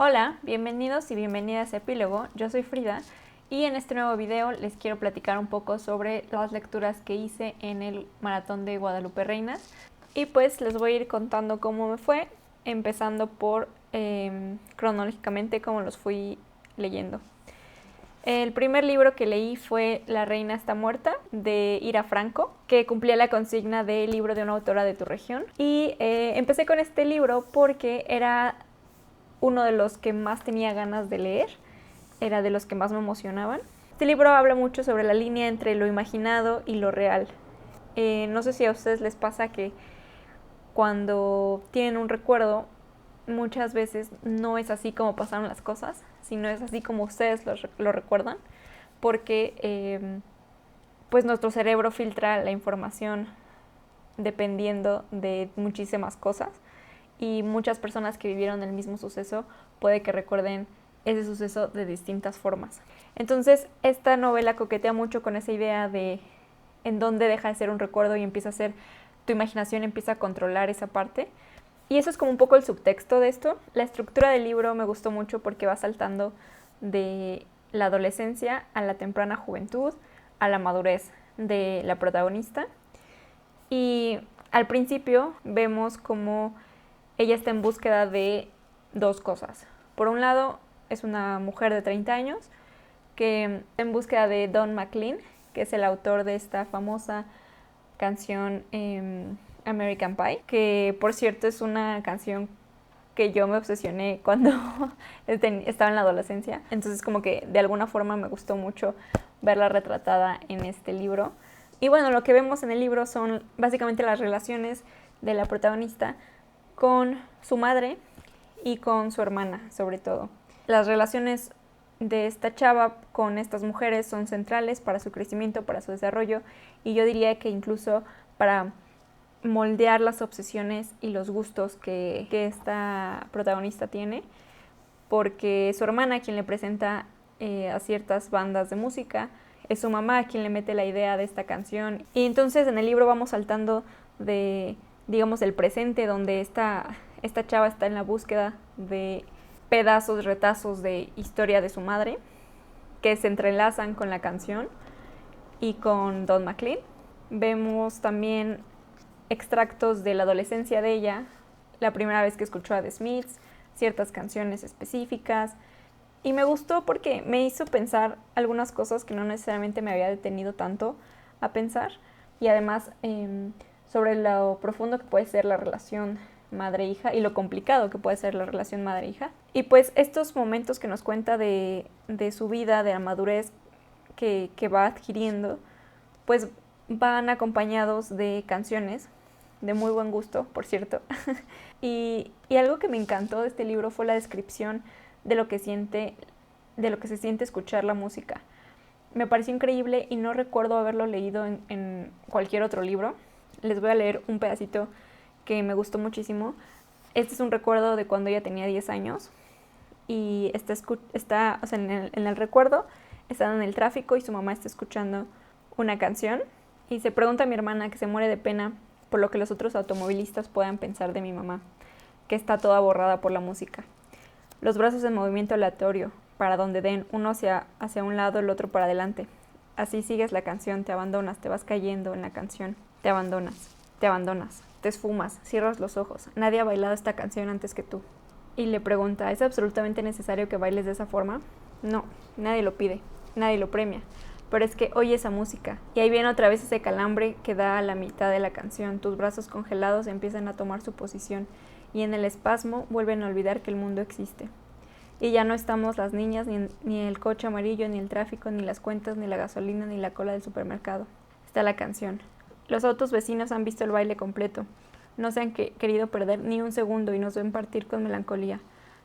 Hola, bienvenidos y bienvenidas a Epílogo, yo soy Frida y en este nuevo video les quiero platicar un poco sobre las lecturas que hice en el Maratón de Guadalupe Reinas y pues les voy a ir contando cómo me fue, empezando por cronológicamente cómo los fui leyendo. El primer libro que leí fue La reina está muerta, de Ira Franco, que cumplía la consigna de libro de una autora de tu región. Y empecé con este libro porque era uno de los que más tenía ganas de leer, era de los que más me emocionaban. Este libro habla mucho sobre la línea entre lo imaginado y lo real. No sé si a ustedes les pasa que cuando tienen un recuerdo, muchas veces no es así como pasaron las cosas, sino es así como ustedes lo recuerdan, porque pues nuestro cerebro filtra la información dependiendo de muchísimas cosas y muchas personas que vivieron el mismo suceso puede que recuerden ese suceso de distintas formas. Entonces esta novela coquetea mucho con esa idea de en dónde deja de ser un recuerdo y empieza a ser, tu imaginación empieza a controlar esa parte. Y eso es como un poco el subtexto de esto. La estructura del libro me gustó mucho porque va saltando de la adolescencia a la temprana juventud, a la madurez de la protagonista. Y al principio vemos como ella está en búsqueda de dos cosas. Por un lado, es una mujer de 30 años que está en búsqueda de Don McLean, que es el autor de esta famosa canción American Pie, que por cierto es una canción que yo me obsesioné cuando estaba en la adolescencia. Entonces como que de alguna forma me gustó mucho verla retratada en este libro. Y bueno, lo que vemos en el libro son básicamente las relaciones de la protagonista con su madre y con su hermana, sobre todo. Las relaciones de esta chava con estas mujeres son centrales para su crecimiento, para su desarrollo, y yo diría que incluso para moldear las obsesiones y los gustos que esta protagonista tiene, porque su hermana quien le presenta a ciertas bandas de música, es su mamá quien le mete la idea de esta canción. Y entonces en el libro vamos saltando de, digamos, el presente, donde esta chava está en la búsqueda de pedazos, retazos de historia de su madre, que se entrelazan con la canción y con Don McLean. Vemos también extractos de la adolescencia de ella, la primera vez que escuchó a The Smiths, ciertas canciones específicas. Y me gustó porque me hizo pensar algunas cosas que no necesariamente me había detenido tanto a pensar. Y además sobre lo profundo que puede ser la relación madre-hija y lo complicado que puede ser la relación madre-hija. Y pues estos momentos que nos cuenta de su vida, de la madurez que va adquiriendo, pues van acompañados de canciones de muy buen gusto, por cierto. y algo que me encantó de este libro fue la descripción de lo que se siente escuchar la música. Me pareció increíble y no recuerdo haberlo leído en cualquier otro libro. Les voy a leer un pedacito que me gustó muchísimo. Este es un recuerdo de cuando ella tenía 10 años y está o sea, en el recuerdo están en el tráfico y su mamá está escuchando una canción y se pregunta a mi hermana, que se muere de pena por lo que los otros automovilistas puedan pensar de mi mamá, que está toda borrada por la música. Los brazos en movimiento aleatorio, para donde den, uno hacia un lado, el otro para adelante. Así sigues la canción, te abandonas, te vas cayendo en la canción, te abandonas, te esfumas, cierras los ojos. Nadie ha bailado esta canción antes que tú. Y le pregunta, ¿es absolutamente necesario que bailes de esa forma? No, nadie lo pide, nadie lo premia. Pero es que oye esa música. Y ahí viene otra vez ese calambre que da a la mitad de la canción. Tus brazos congelados empiezan a tomar su posición y en el espasmo vuelven a olvidar que el mundo existe. Y ya no estamos las niñas, ni el coche amarillo, ni el tráfico, ni las cuentas, ni la gasolina, ni la cola del supermercado. Está la canción. Los otros vecinos han visto el baile completo. No se han querido perder ni un segundo y nos ven partir con melancolía.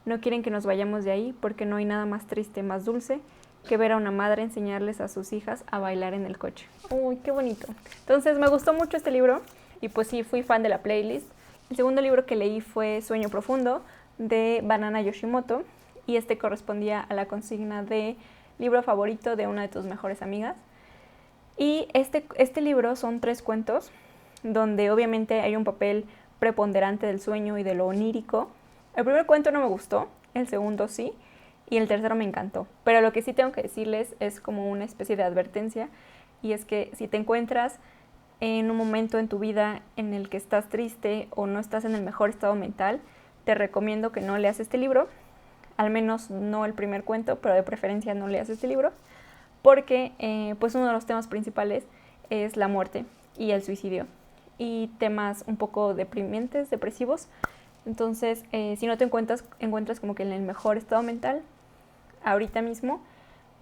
No quieren que nos vayamos de ahí porque no hay nada más triste, más dulce que ver a una madre enseñarles a sus hijas a bailar en el coche. Uy, qué bonito. Entonces me gustó mucho este libro y pues sí, fui fan de la playlist. El segundo libro que leí fue Sueño Profundo, de Banana Yoshimoto, y este correspondía a la consigna de libro favorito de una de tus mejores amigas. Y este libro son 3 cuentos, donde obviamente hay un papel preponderante del sueño y de lo onírico. El primer cuento no me gustó, el segundo sí, y el tercero me encantó. Pero lo que sí tengo que decirles es como una especie de advertencia, y es que si te encuentras en un momento en tu vida en el que estás triste o no estás en el mejor estado mental, te recomiendo que no leas este libro, al menos no el primer cuento, pero de preferencia no leas este libro, porque pues uno de los temas principales es la muerte y el suicidio, y temas un poco deprimentes, depresivos. Entonces, si no te encuentras como que en el mejor estado mental ahorita mismo,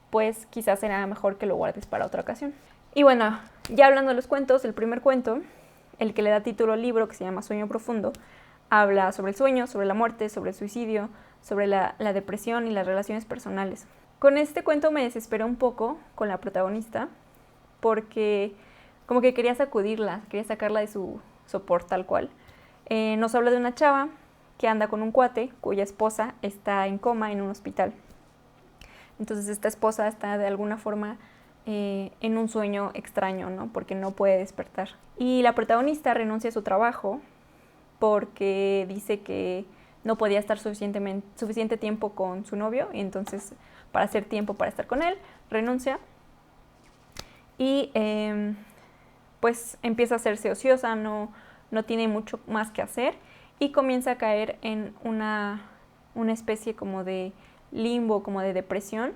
pues quizás será mejor que lo guardes para otra ocasión. Y bueno, ya hablando de los cuentos, el primer cuento, el que le da título al libro, que se llama Sueño Profundo, habla sobre el sueño, sobre la muerte, sobre el suicidio, sobre la depresión y las relaciones personales. Con este cuento me desesperé un poco con la protagonista, porque como que quería sacudirla, quería sacarla de su sopor tal cual. Nos habla de una chava que anda con un cuate cuya esposa está en coma en un hospital. Entonces esta esposa está de alguna forma en un sueño extraño, ¿no? Porque no puede despertar. Y la protagonista renuncia a su trabajo porque dice que no podía estar suficiente tiempo con su novio, y entonces para hacer tiempo para estar con él, renuncia y pues empieza a hacerse ociosa, no tiene mucho más que hacer, y comienza a caer en una especie como de limbo, como de depresión,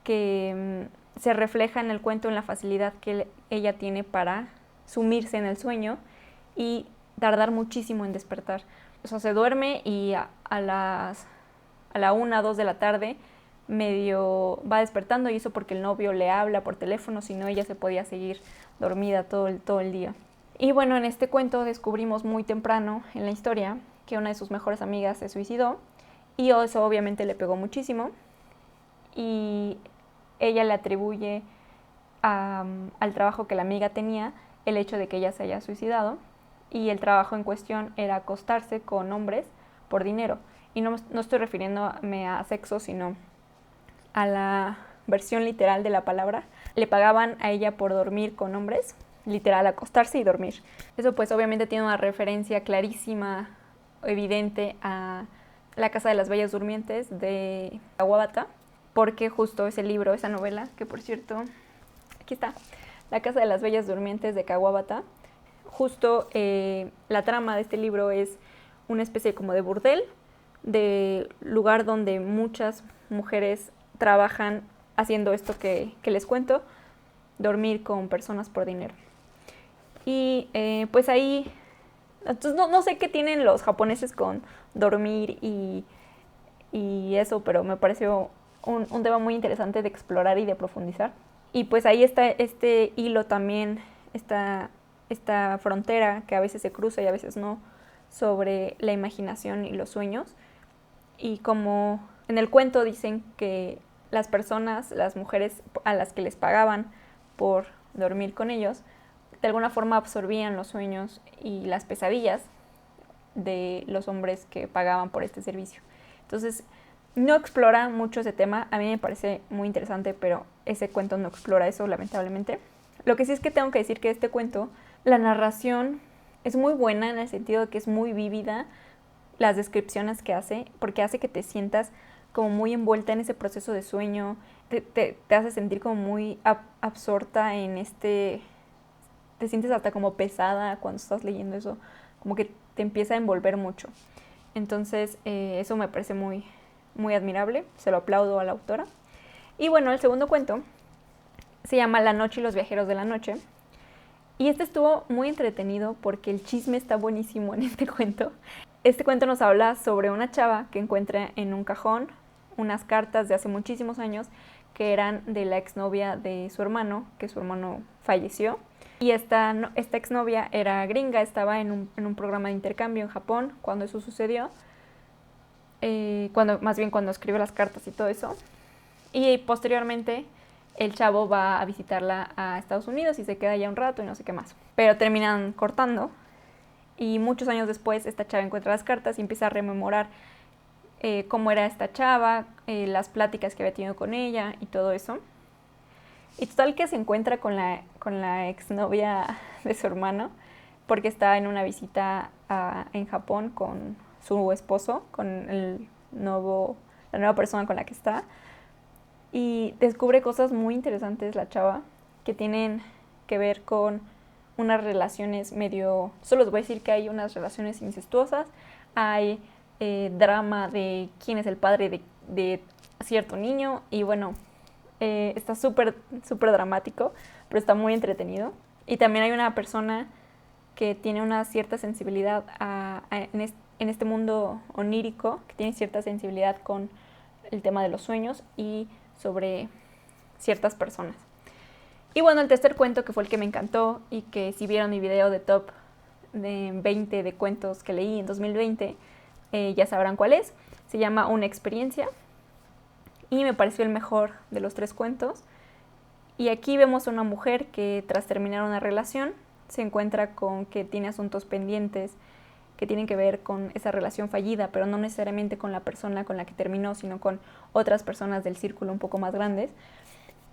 que se refleja en el cuento en la facilidad que ella tiene para sumirse en el sueño y tardar muchísimo en despertar. O sea, se duerme y a la 1, 2 de la tarde medio va despertando, y eso porque el novio le habla por teléfono, si no ella se podía seguir dormida todo el día. Y bueno, en este cuento descubrimos muy temprano en la historia que una de sus mejores amigas se suicidó, y eso obviamente le pegó muchísimo, y ella le atribuye al trabajo que la amiga tenía el hecho de que ella se haya suicidado, y el trabajo en cuestión era acostarse con hombres por dinero. Y no estoy refiriéndome a sexo, sino a la versión literal de la palabra. Le pagaban a ella por dormir con hombres, literal, acostarse y dormir. Eso pues obviamente tiene una referencia clarísima, evidente a La Casa de las Bellas Durmientes de Kawabata, porque justo ese libro, esa novela, que por cierto, aquí está, La Casa de las Bellas Durmientes de Kawabata, justo la trama de este libro es una especie como de burdel, de lugar donde muchas mujeres trabajan haciendo esto que les cuento, dormir con personas por dinero. Y pues ahí, entonces no sé qué tienen los japoneses con dormir y eso, pero me pareció un tema muy interesante de explorar y de profundizar. Y pues ahí está este hilo también, esta frontera que a veces se cruza y a veces no, sobre la imaginación y los sueños. Y como en el cuento dicen que las personas, las mujeres a las que les pagaban por dormir con ellos, de alguna forma absorbían los sueños y las pesadillas de los hombres que pagaban por este servicio. Entonces, no explora mucho ese tema. A mí me parece muy interesante, pero ese cuento no explora eso, lamentablemente. Lo que sí es que tengo que decir que este cuento, la narración es muy buena en el sentido de que es muy vívida las descripciones que hace, porque hace que te sientas como muy envuelta en ese proceso de sueño, te hace sentir como muy absorta en te sientes hasta como pesada cuando estás leyendo eso, como que te empieza a envolver mucho. Entonces eso me parece muy, muy admirable, se lo aplaudo a la autora. Y bueno, el segundo cuento se llama La Noche y los Viajeros de la Noche, y este estuvo muy entretenido porque el chisme está buenísimo en este cuento. Este cuento nos habla sobre una chava que encuentra en un cajón unas cartas de hace muchísimos años que eran de la exnovia de su hermano, que su hermano falleció. Y esta exnovia era gringa, estaba en un programa de intercambio en Japón cuando eso sucedió, cuando escribió las cartas y todo eso. Y posteriormente el chavo va a visitarla a Estados Unidos y se queda allá un rato y no sé qué más. Pero terminan cortando, y muchos años después esta chava encuentra las cartas y empieza a rememorar cómo era esta chava, las pláticas que había tenido con ella y todo eso. Y total que se encuentra con la exnovia de su hermano, porque está en una visita en Japón con su esposo, con la nueva persona con la que está. Y descubre cosas muy interesantes la chava que tienen que ver con unas relaciones medio... Solo les voy a decir que hay unas relaciones incestuosas, hay drama de quién es el padre de cierto niño y bueno, está súper dramático, pero está muy entretenido. Y también hay una persona que tiene una cierta sensibilidad en este mundo onírico, que tiene cierta sensibilidad con el tema de los sueños y sobre ciertas personas. Y bueno, el tercer cuento, que fue el que me encantó y que si vieron mi video de top de 20 de cuentos que leí en 2020, ya sabrán cuál es. Se llama Una experiencia y me pareció el mejor de los 3 cuentos. Y aquí vemos a una mujer que tras terminar una relación se encuentra con que tiene asuntos pendientes que tienen que ver con esa relación fallida, pero no necesariamente con la persona con la que terminó, sino con otras personas del círculo un poco más grandes.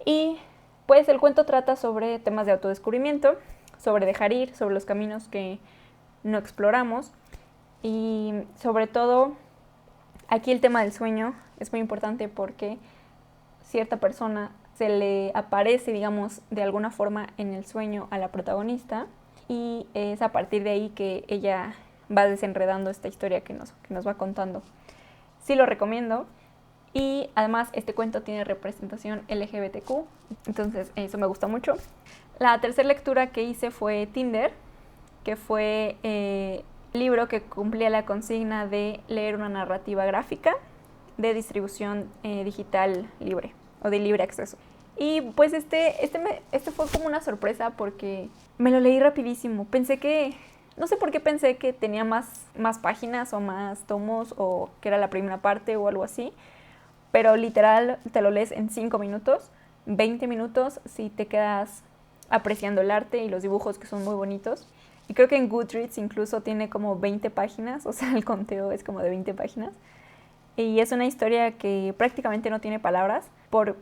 Y pues el cuento trata sobre temas de autodescubrimiento, sobre dejar ir, sobre los caminos que no exploramos y sobre todo aquí el tema del sueño es muy importante porque cierta persona se le aparece, digamos, de alguna forma en el sueño a la protagonista y es a partir de ahí que ella va desenredando esta historia que nos va contando. Sí lo recomiendo. Y además este cuento tiene representación LGBTQ, entonces eso me gusta mucho. La tercera lectura que hice fue Tinder, que fue libro que cumplía la consigna de leer una narrativa gráfica de distribución digital libre o de libre acceso. Y pues este fue como una sorpresa porque me lo leí rapidísimo. No sé por qué pensé que tenía más páginas o más tomos o que era la primera parte o algo así. Pero literal te lo lees en 5 minutos, 20 minutos si te quedas apreciando el arte y los dibujos que son muy bonitos. Y creo que en Goodreads incluso tiene como 20 páginas, o sea, el conteo es como de 20 páginas. Y es una historia que prácticamente no tiene palabras,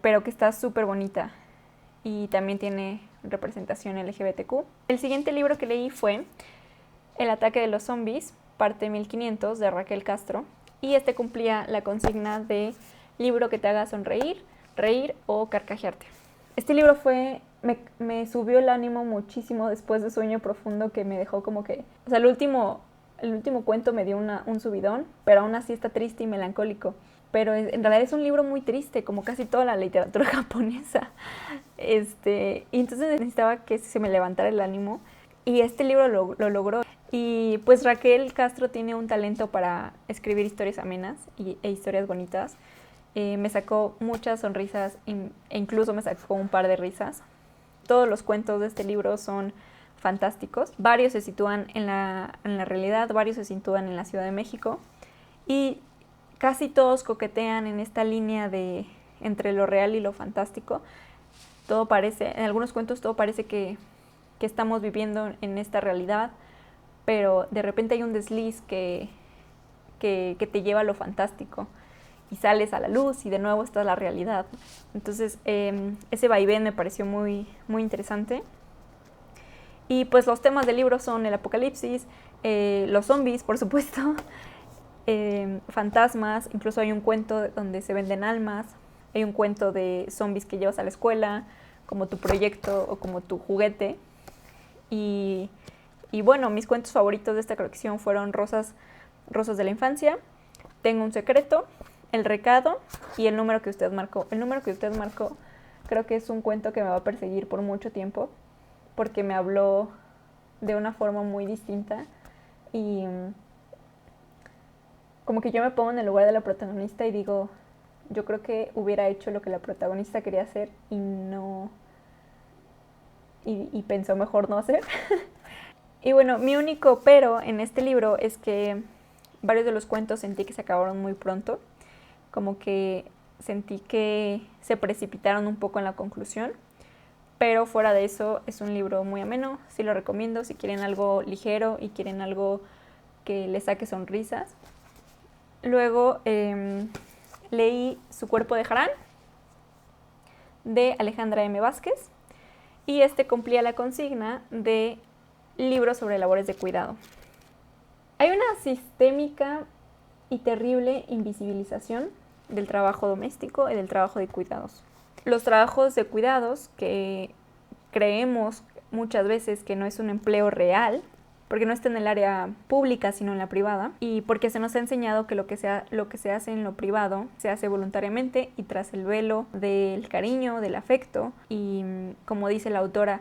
pero que está súper bonita. Y también tiene representación LGBTQ. El siguiente libro que leí fue El ataque de los zombies, parte 1500, de Raquel Castro. Y este cumplía la consigna de libro que te haga sonreír, reír o carcajearte. Este libro me subió el ánimo muchísimo después de Sueño Profundo, que me dejó como que... O sea, el último cuento me dio un subidón, pero aún así está triste y melancólico. Pero en realidad es un libro muy triste, como casi toda la literatura japonesa. Y entonces necesitaba que se me levantara el ánimo. Y este libro lo logró. Y pues Raquel Castro tiene un talento para escribir historias amenas e historias bonitas. Me sacó muchas sonrisas e incluso me sacó un par de risas. Todos los cuentos de este libro son fantásticos. Varios se sitúan en la realidad, varios se sitúan en la Ciudad de México y casi todos coquetean en esta línea de entre lo real y lo fantástico. En algunos cuentos todo parece que estamos viviendo en esta realidad, pero de repente hay un desliz que te lleva a lo fantástico y sales a la luz y de nuevo está la realidad. Entonces ese vaivén me pareció muy, muy interesante. Y pues los temas del libro son el apocalipsis, los zombies, por supuesto, fantasmas, incluso hay un cuento donde se venden almas, hay un cuento de zombies que llevas a la escuela, como tu proyecto o como tu juguete. Y bueno, mis cuentos favoritos de esta colección fueron Rosas de la Infancia, Tengo un secreto, El recado y El número que usted marcó. El número que usted marcó creo que es un cuento que me va a perseguir por mucho tiempo porque me habló de una forma muy distinta y como que yo me pongo en el lugar de la protagonista y digo, yo creo que hubiera hecho lo que la protagonista quería hacer y no... y pensó mejor no hacer. Y bueno, mi único pero en este libro es que varios de los cuentos sentí que se acabaron muy pronto, como que sentí que se precipitaron un poco en la conclusión, pero fuera de eso es un libro muy ameno, sí lo recomiendo si quieren algo ligero y quieren algo que les saque sonrisas. Luego leí Su cuerpo de Harán, de Alejandra M. Vázquez, y este cumplía la consigna de libro sobre labores de cuidado. Hay una sistémica y terrible invisibilización del trabajo doméstico y del trabajo de cuidados. Los trabajos de cuidados, que creemos muchas veces que no es un empleo real, porque no está en el área pública sino en la privada, y porque se nos ha enseñado que lo que se hace en lo privado se hace voluntariamente y tras el velo del cariño, del afecto, y como dice la autora,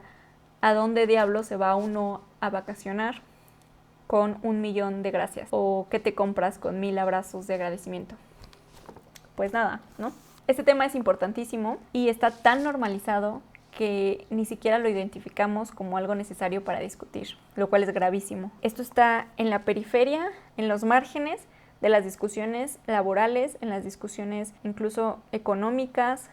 ¿a dónde diablos se va uno a vacacionar con 1.000.000 de gracias? ¿O qué te compras con 1.000 abrazos de agradecimiento? Pues nada, ¿no? Este tema es importantísimo y está tan normalizado que ni siquiera lo identificamos como algo necesario para discutir, lo cual es gravísimo. Esto está en la periferia, en los márgenes de las discusiones laborales, en las discusiones incluso económicas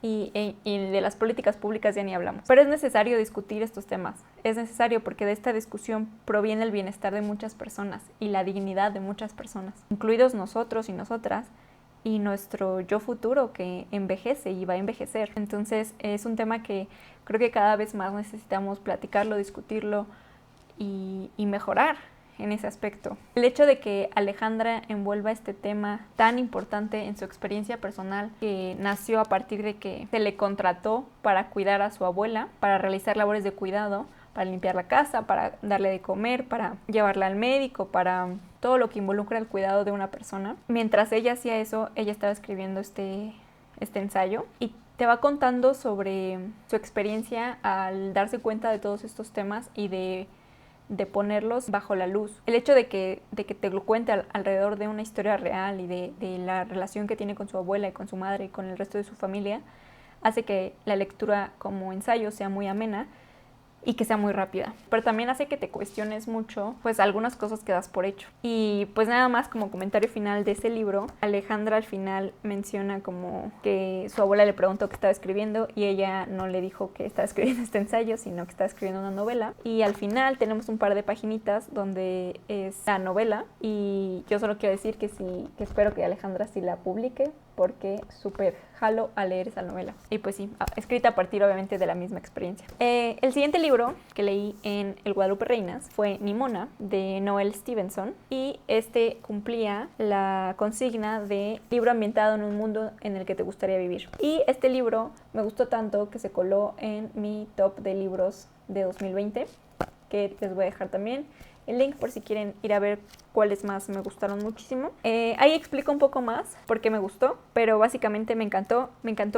y de las políticas públicas ya ni hablamos. Pero es necesario discutir estos temas, es necesario porque de esta discusión proviene el bienestar de muchas personas y la dignidad de muchas personas, incluidos nosotros y nosotras, y nuestro yo futuro que envejece y va a envejecer. Entonces es un tema que creo que cada vez más necesitamos platicarlo, discutirlo y mejorar en ese aspecto. El hecho de que Alejandra envuelva este tema tan importante en su experiencia personal, que nació a partir de que se le contrató para cuidar a su abuela, para realizar labores de cuidado, para limpiar la casa, para darle de comer, para llevarla al médico, para todo lo que involucra el cuidado de una persona. Mientras ella hacía eso, ella estaba escribiendo este ensayo y te va contando sobre su experiencia al darse cuenta de todos estos temas y de ponerlos bajo la luz. El hecho de que te lo cuente alrededor de una historia real y de la relación que tiene con su abuela y con su madre y con el resto de su familia hace que la lectura como ensayo sea muy amena y que sea muy rápida, pero también hace que te cuestiones mucho pues algunas cosas que das por hecho. Y pues nada más como comentario final de ese libro, Alejandra al final menciona como que su abuela le preguntó qué estaba escribiendo y ella no le dijo que estaba escribiendo este ensayo, sino que estaba escribiendo una novela, y al final tenemos un par de paginitas donde es la novela, y yo solo quiero decir que espero que Alejandra sí la publique, porque súper jalo a leer esa novela. Y pues sí, escrita a partir obviamente de la misma experiencia. El siguiente libro que leí en El Guadalupe Reinas fue Nimona, de Noelle Stevenson, y este cumplía la consigna de libro ambientado en un mundo en el que te gustaría vivir. Y este libro me gustó tanto que se coló en mi top de libros de 2020, que les voy a dejar también el link por si quieren ir a ver cuáles más me gustaron muchísimo. Ahí explico un poco más por qué me gustó, pero básicamente me encantó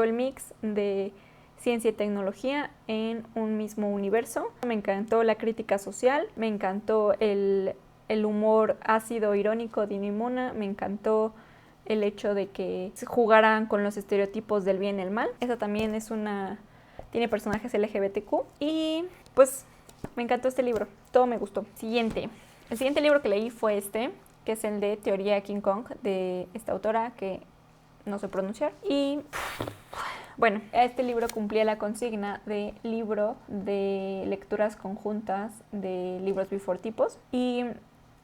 el mix de ciencia y tecnología en un mismo universo. Me encantó la crítica social, me encantó el humor ácido irónico de Nimona, me encantó el hecho de que jugaran con los estereotipos del bien y el mal. Esa también tiene personajes LGBTQ y pues me encantó este libro, todo me gustó. El siguiente libro que leí fue que es el de Teoría King Kong, de esta autora que no sé pronunciar. Y bueno, este libro cumplía la consigna de libro de lecturas conjuntas de libros bifortipos. Y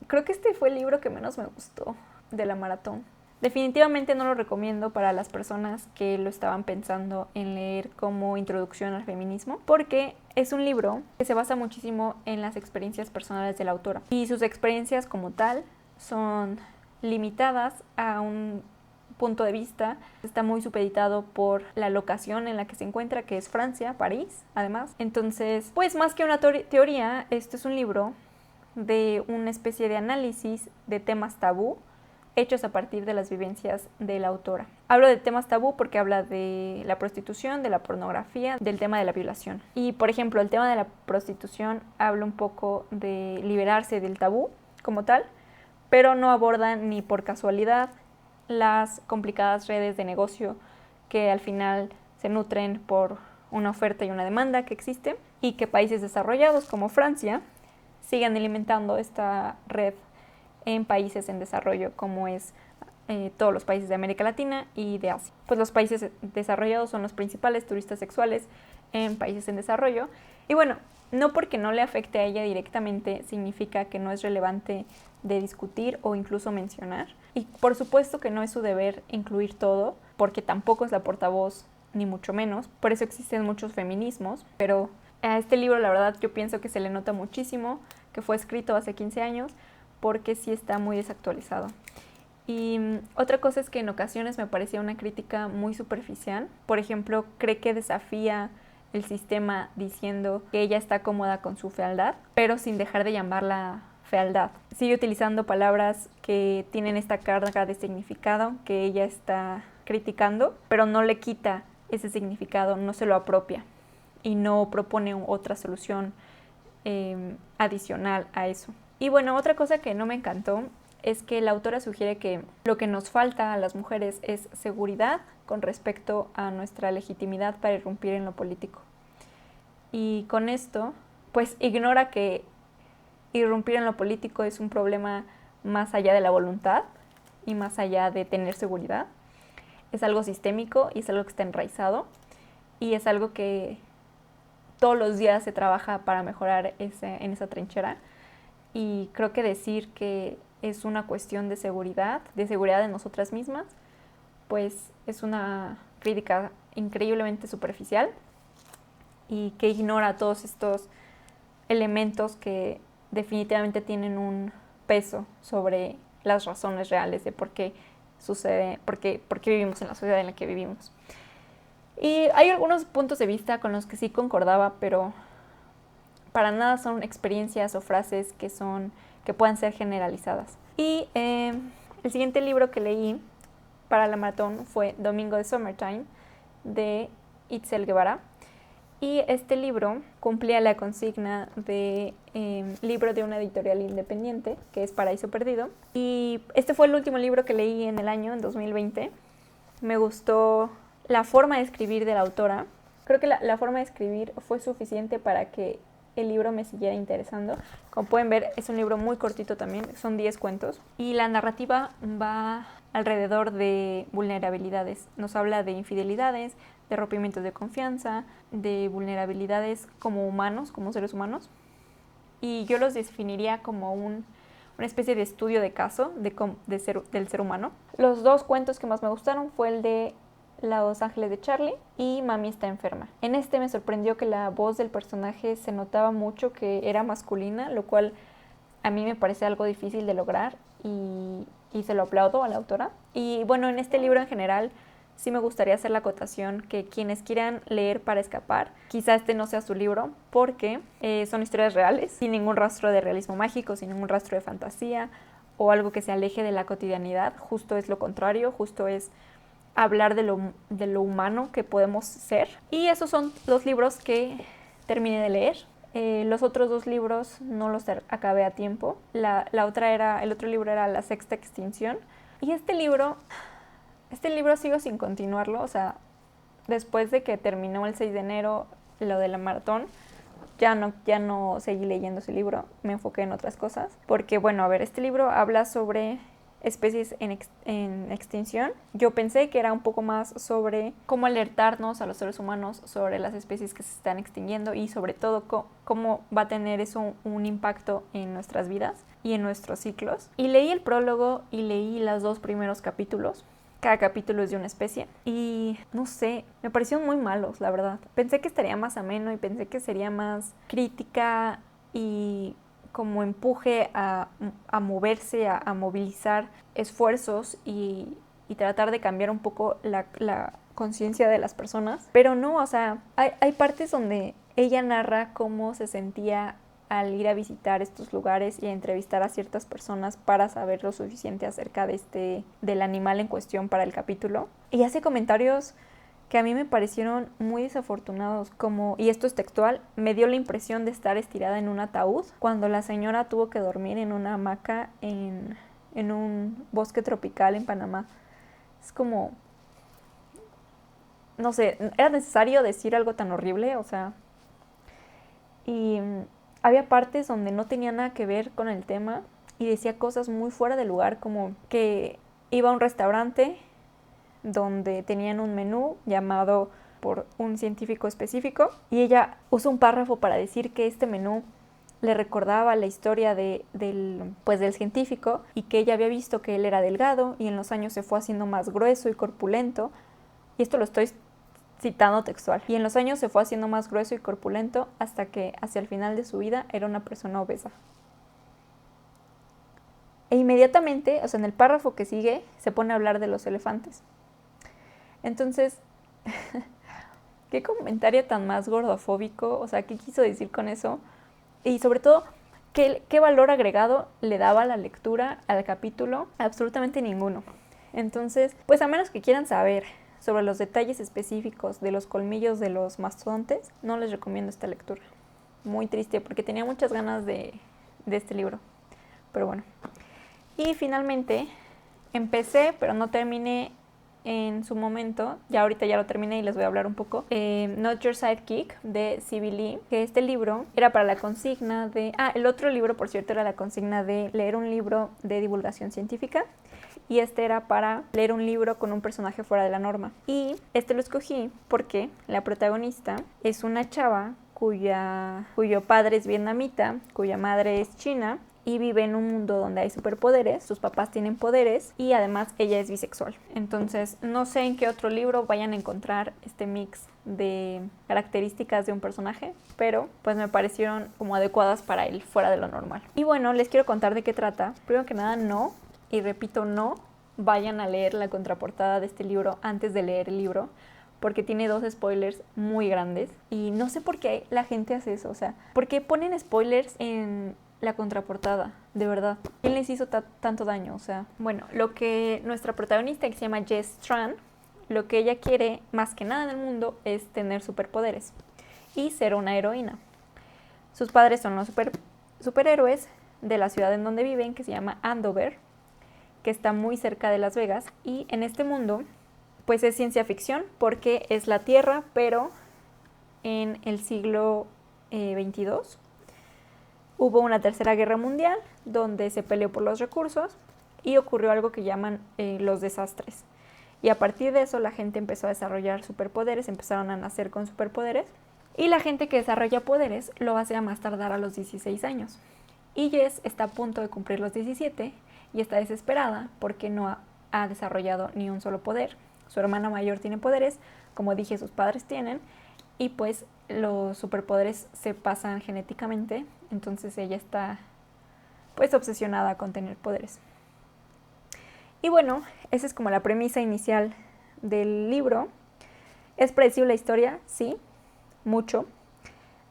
creo que este fue el libro que menos me gustó de la maratón. Definitivamente no lo recomiendo para las personas que lo estaban pensando en leer como introducción al feminismo, porque es un libro que se basa muchísimo en las experiencias personales de la autora. Y sus experiencias como tal son limitadas a un punto de vista. Está muy supeditado por la locación en la que se encuentra, que es Francia, París, además. Entonces, pues más que una teoría, esto es un libro de una especie de análisis de temas tabú hechos a partir de las vivencias de la autora. Hablo de temas tabú porque habla de la prostitución, de la pornografía, del tema de la violación. Y, por ejemplo, el tema de la prostitución habla un poco de liberarse del tabú como tal, pero no aborda ni por casualidad las complicadas redes de negocio que al final se nutren por una oferta y una demanda que existe, y que países desarrollados como Francia sigan alimentando esta red en países en desarrollo, como es todos los países de América Latina y de Asia. Pues los países desarrollados son los principales turistas sexuales en países en desarrollo. Y bueno, no porque no le afecte a ella directamente significa que no es relevante de discutir o incluso mencionar. Y por supuesto que no es su deber incluir todo, porque tampoco es la portavoz, ni mucho menos. Por eso existen muchos feminismos, pero a este libro la verdad yo pienso que se le nota muchísimo que fue escrito hace 15 años, porque sí está muy desactualizado. Y otra cosa es que en ocasiones me parecía una crítica muy superficial. Por ejemplo, cree que desafía el sistema diciendo que ella está cómoda con su fealdad, pero sin dejar de llamarla fealdad. Sigue utilizando palabras que tienen esta carga de significado que ella está criticando, pero no le quita ese significado, no se lo apropia y no propone otra solución adicional a eso. Y bueno, otra cosa que no me encantó es que la autora sugiere que lo que nos falta a las mujeres es seguridad con respecto a nuestra legitimidad para irrumpir en lo político. Y con esto, pues ignora que irrumpir en lo político es un problema más allá de la voluntad y más allá de tener seguridad. Es algo sistémico y es algo que está enraizado y es algo que todos los días se trabaja para mejorar en esa trinchera. Y creo que decir que es una cuestión de seguridad de nosotras mismas, pues es una crítica increíblemente superficial y que ignora todos estos elementos que definitivamente tienen un peso sobre las razones reales de por qué sucede, por qué vivimos en la sociedad en la que vivimos. Y hay algunos puntos de vista con los que sí concordaba, pero para nada son experiencias o frases que puedan ser generalizadas. Y el siguiente libro que leí para la maratón fue Domingo de Summertime, de Itzel Guevara. Y este libro cumplía la consigna de libro de una editorial independiente, que es Paraíso Perdido. Y este fue el último libro que leí en el año, en 2020. Me gustó la forma de escribir de la autora. Creo que la forma de escribir fue suficiente para que el libro me siguiera interesando. Como pueden ver, es un libro muy cortito también, son 10 cuentos. Y la narrativa va alrededor de vulnerabilidades. Nos habla de infidelidades, de rompimientos de confianza, de vulnerabilidades como humanos, como seres humanos. Y yo los definiría como una especie de estudio de caso del ser humano. Los dos cuentos que más me gustaron fue el de Los Ángeles de Charlie y Mami está enferma. En este me sorprendió que la voz del personaje se notaba mucho que era masculina, lo cual a mí me parece algo difícil de lograr y se lo aplaudo a la autora. Y bueno, en este libro en general sí me gustaría hacer la acotación que quienes quieran leer para escapar, quizá este no sea su libro, porque son historias reales, sin ningún rastro de realismo mágico, sin ningún rastro de fantasía o algo que se aleje de la cotidianidad. Justo es lo contrario, justo es hablar de lo humano que podemos ser. Y esos son los libros que terminé de leer. Los otros dos libros no los acabé a tiempo. El otro libro era La Sexta Extinción. Y este libro sigo sin continuarlo. O sea, después de que terminó el 6 de enero lo de la maratón, ya no seguí leyendo ese libro. Me enfoqué en otras cosas. Porque, bueno, a ver, este libro habla sobre especies en extinción. Yo pensé que era un poco más sobre cómo alertarnos a los seres humanos sobre las especies que se están extinguiendo y sobre todo cómo va a tener eso un impacto en nuestras vidas y en nuestros ciclos. Y leí el prólogo y leí los 2 primeros capítulos. Cada capítulo es de una especie y no sé, me parecieron muy malos, la verdad. Pensé que estaría más ameno y pensé que sería más crítica y como empuje a moverse, a movilizar esfuerzos y tratar de cambiar un poco la conciencia de las personas. Pero no, o sea, hay partes donde ella narra cómo se sentía al ir a visitar estos lugares y a entrevistar a ciertas personas para saber lo suficiente acerca del animal en cuestión para el capítulo. Y hace comentarios que a mí me parecieron muy desafortunados, como, y esto es textual, me dio la impresión de estar estirada en un ataúd cuando la señora tuvo que dormir en una hamaca en un bosque tropical en Panamá. Es como, no sé, ¿era necesario decir algo tan horrible? O sea, y había partes donde no tenía nada que ver con el tema y decía cosas muy fuera de lugar, como que iba a un restaurante donde tenían un menú llamado por un científico específico y ella usa un párrafo para decir que este menú le recordaba la historia del científico y que ella había visto que él era delgado y en los años se fue haciendo más grueso y corpulento, y esto lo estoy citando textual, y en los años se fue haciendo más grueso y corpulento hasta que hacia el final de su vida era una persona obesa. Y inmediatamente, o sea, en el párrafo que sigue, se pone a hablar de los elefantes. Entonces, qué comentario tan más gordofóbico, o sea, ¿qué quiso decir con eso? Y sobre todo, ¿qué valor agregado le daba la lectura al capítulo? Absolutamente ninguno. Entonces, pues a menos que quieran saber sobre los detalles específicos de los colmillos de los mastodontes, no les recomiendo esta lectura. Muy triste, porque tenía muchas ganas de este libro. Pero bueno. Y finalmente, empecé, pero no terminé en su momento, ya ahorita ya lo terminé y les voy a hablar un poco, Not Your Sidekick de C.B. Lee, que este libro era para la consigna de... el otro libro, por cierto, era la consigna de leer un libro de divulgación científica, y este era para leer un libro con un personaje fuera de la norma. Y este lo escogí porque la protagonista es una chava cuyo padre es vietnamita, cuya madre es china, y vive en un mundo donde hay superpoderes, sus papás tienen poderes y además ella es bisexual. Entonces no sé en qué otro libro vayan a encontrar este mix de características de un personaje, pero pues me parecieron como adecuadas para él, fuera de lo normal. Y bueno, les quiero contar de qué trata. Primero que nada, no, y repito, no vayan a leer la contraportada de este libro antes de leer el libro, porque tiene 2 spoilers muy grandes y no sé por qué la gente hace eso, o sea, ¿por qué ponen spoilers en la contraportada? De verdad, ¿quién les hizo tanto daño? O sea, bueno, lo que nuestra protagonista, que se llama Jess Tran, lo que ella quiere más que nada en el mundo es tener superpoderes y ser una heroína. Sus padres son los superhéroes de la ciudad en donde viven, que se llama Andover, que está muy cerca de Las Vegas, y en este mundo pues es ciencia ficción porque es la Tierra, pero en el siglo XXII hubo una tercera guerra mundial donde se peleó por los recursos y ocurrió algo que llaman los desastres. Y a partir de eso la gente empezó a desarrollar superpoderes, empezaron a nacer con superpoderes. Y la gente que desarrolla poderes lo hace a más tardar a los 16 años. Y Jess está a punto de cumplir los 17 y está desesperada porque no ha desarrollado ni un solo poder. Su hermana mayor tiene poderes, como dije, sus padres tienen, y pues los superpoderes se pasan genéticamente, entonces ella está pues obsesionada con tener poderes. Y bueno, esa es como la premisa inicial del libro. ¿Es predecible la historia? Sí, mucho.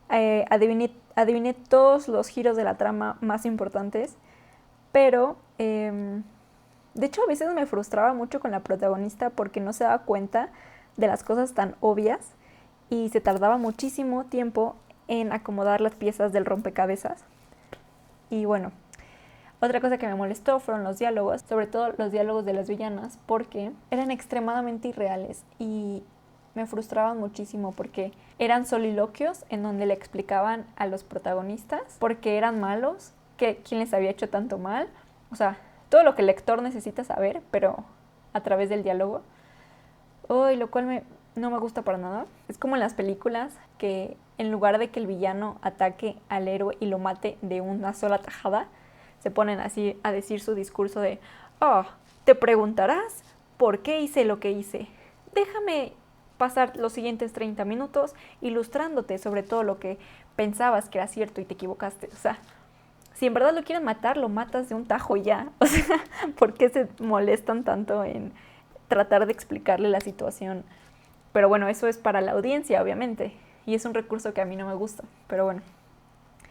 Adiviné todos los giros de la trama más importantes, pero de hecho a veces me frustraba mucho con la protagonista porque no se daba cuenta de las cosas tan obvias y se tardaba muchísimo tiempo en acomodar las piezas del rompecabezas. Y bueno, otra cosa que me molestó fueron los diálogos, sobre todo los diálogos de las villanas, porque eran extremadamente irreales y me frustraban muchísimo porque eran soliloquios en donde le explicaban a los protagonistas por qué eran malos, quién les había hecho tanto mal, o sea, todo lo que el lector necesita saber, pero a través del diálogo. Lo cual no me gusta para nada. Es como en las películas que en lugar de que el villano ataque al héroe y lo mate de una sola tajada, se ponen así a decir su discurso de te preguntarás por qué hice lo que hice. Déjame pasar los siguientes 30 minutos ilustrándote sobre todo lo que pensabas que era cierto y te equivocaste. O sea, si en verdad lo quieren matar, lo matas de un tajo y ya. O sea, ¿por qué se molestan tanto en tratar de explicarle la situación? Pero bueno, eso es para la audiencia, obviamente. Y es un recurso que a mí no me gusta. Pero bueno.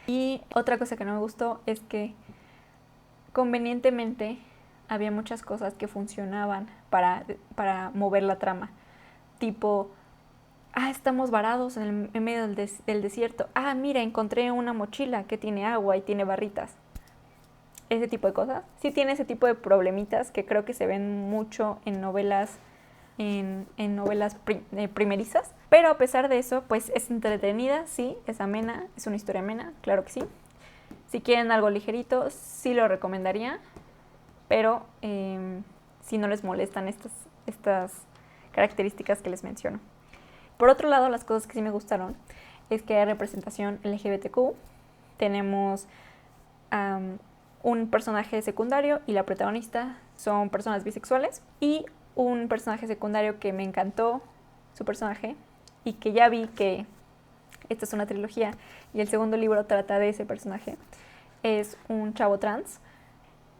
Y otra cosa que no me gustó es que convenientemente había muchas cosas que funcionaban para mover la trama. Tipo, estamos varados en medio del desierto. Mira, encontré una mochila que tiene agua y tiene barritas. Ese tipo de cosas. Sí tiene ese tipo de problemitas que creo que se ven mucho en novelas primerizas. Pero a pesar de eso, pues es entretenida, sí, es amena, es una historia amena, claro que sí. Si quieren algo ligerito, sí lo recomendaría. Pero si no les molestan estas características que les menciono. Por otro lado, las cosas que sí me gustaron es que hay representación LGBTQ. Tenemos un personaje secundario y la protagonista son personas bisexuales. Y un personaje secundario que me encantó su personaje y que ya vi que esta es una trilogía y el segundo libro trata de ese personaje. Es un chavo trans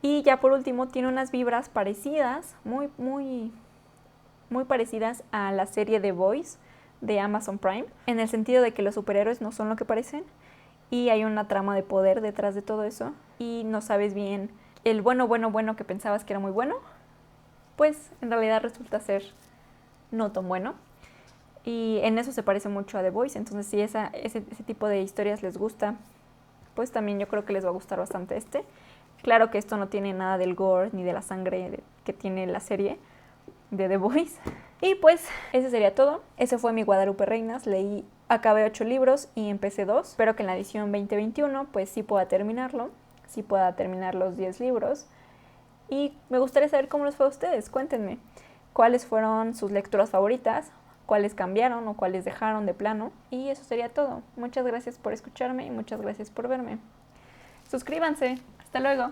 Y ya por último tiene unas vibras parecidas, muy parecidas a la serie The Boys de Amazon Prime, en el sentido de que los superhéroes no son lo que parecen y hay una trama de poder detrás de todo eso y no sabes bien el bueno que pensabas que era muy bueno, pues en realidad resulta ser no tan bueno. Y en eso se parece mucho a The Boys, entonces si ese tipo de historias les gusta, pues también yo creo que les va a gustar bastante este. Claro que esto no tiene nada del gore ni de la sangre que tiene la serie de The Boys. Y pues ese sería todo. Ese fue mi Guadalupe Reinas. Acabé 8 libros y empecé 2. Espero que en la edición 2021 pues sí pueda terminarlo. Sí pueda terminar los 10 libros. Y me gustaría saber cómo les fue a ustedes. Cuéntenme cuáles fueron sus lecturas favoritas, cuáles cambiaron o cuáles dejaron de plano. Y eso sería todo. Muchas gracias por escucharme y muchas gracias por verme. Suscríbanse. Hasta luego.